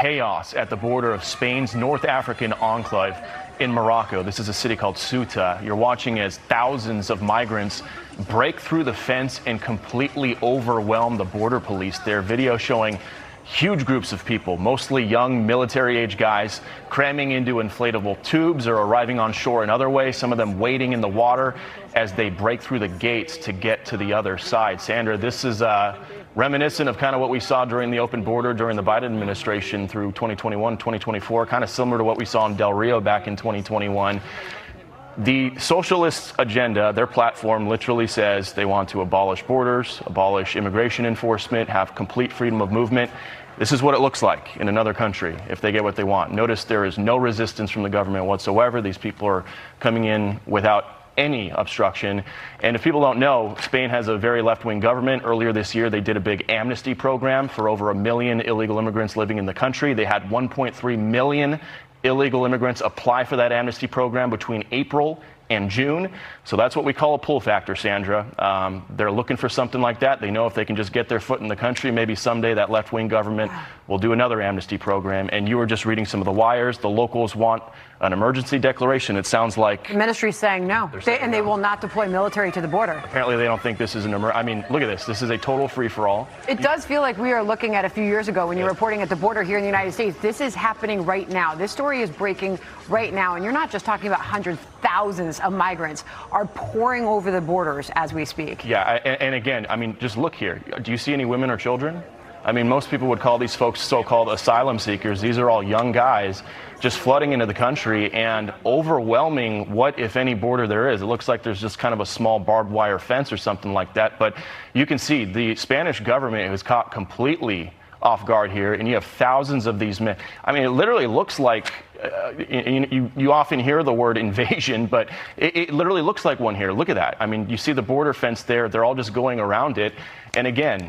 chaos at the border of Spain's North African enclave in Morocco. This is a city called Ceuta. You're watching as thousands of migrants break through the fence and completely overwhelm the border police. Their video showing huge groups of people, mostly young military-age guys, cramming into inflatable tubes or arriving on shore in other ways, some of them wading in the water as they break through the gates to get to the other side. Sandra, this is reminiscent of kind of what we saw during the open border during the Biden administration through 2021, 2024, kind of similar to what we saw in Del Rio back in 2021. The socialist agenda, their platform literally says they want to abolish borders, abolish immigration enforcement, have complete freedom of movement. This is what it looks like in another country if they get what they want. Notice there is no resistance from the government whatsoever. These people are coming in without any obstruction. And if people don't know, Spain has a very left-wing government. Earlier this year, they did a big amnesty program for over 1 million illegal immigrants living in the country. They had 1.3 million illegal immigrants apply for that amnesty program between April and June. So that's what we call a pull factor, Sandra. They're looking for something like that. They know if they can just get their foot in the country, maybe someday that left-wing government will do another amnesty program. And you were just reading some of the wires. The locals want an emergency declaration. It sounds like the ministry's saying no, they will not deploy military to the border. Apparently they don't think this is an I mean, look at this. This is a total free-for-all. It does feel like we are looking at a few years ago when you're reporting at the border here in the United States. This is happening right now. This story is breaking right now. And you're not just talking about hundreds, thousands of migrants are pouring over the borders as we speak. Yeah, and again, I mean, just look here. Do you see any women or children? I mean, most people would call these folks so-called asylum seekers. These are all young guys just flooding into the country and overwhelming what, if any, border there is. It looks like there's just kind of a small barbed wire fence or something like that. But you can see the Spanish government is caught completely off guard here, and you have thousands of these men. I mean, it literally looks like you often hear the word invasion, but it literally looks like one here. Look at that. I mean, you see the border fence there. They're all just going around it. And again,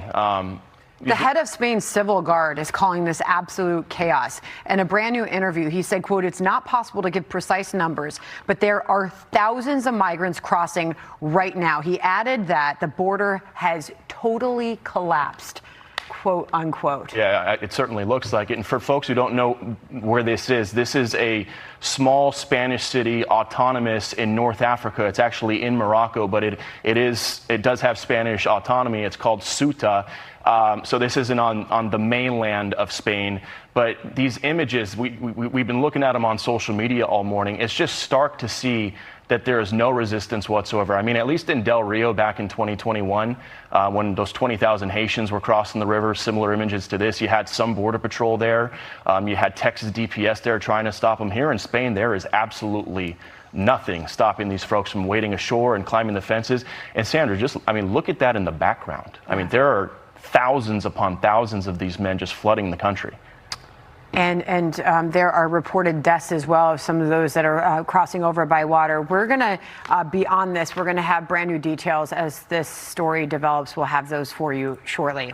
the head of Spain's civil guard is calling this absolute chaos. In a brand new interview, he said, quote, "It's not possible to give precise numbers, but there are thousands of migrants crossing right now." He added that the border has totally collapsed, quote unquote. Yeah, it certainly looks like it. And for folks who don't know where this is a small Spanish city, autonomous in North Africa. It's actually in Morocco, but it does have Spanish autonomy. It's called Ceuta. So this isn't on the mainland of Spain. But these images, we've been looking at them on social media all morning. It's just stark to see that there is no resistance whatsoever. I mean, at least in Del Rio back in 2021, when those 20,000 Haitians were crossing the river, similar images to this, you had some border patrol there. You had Texas DPS there trying to stop them. Here in Spain, there is absolutely nothing stopping these folks from wading ashore and climbing the fences. And Sandra, look at that in the background. I mean, there are thousands upon thousands of these men just flooding the country. And there are reported deaths as well of some of those that are crossing over by water. We're going to be on this. We're going to have brand new details as this story develops. We'll have those for you shortly.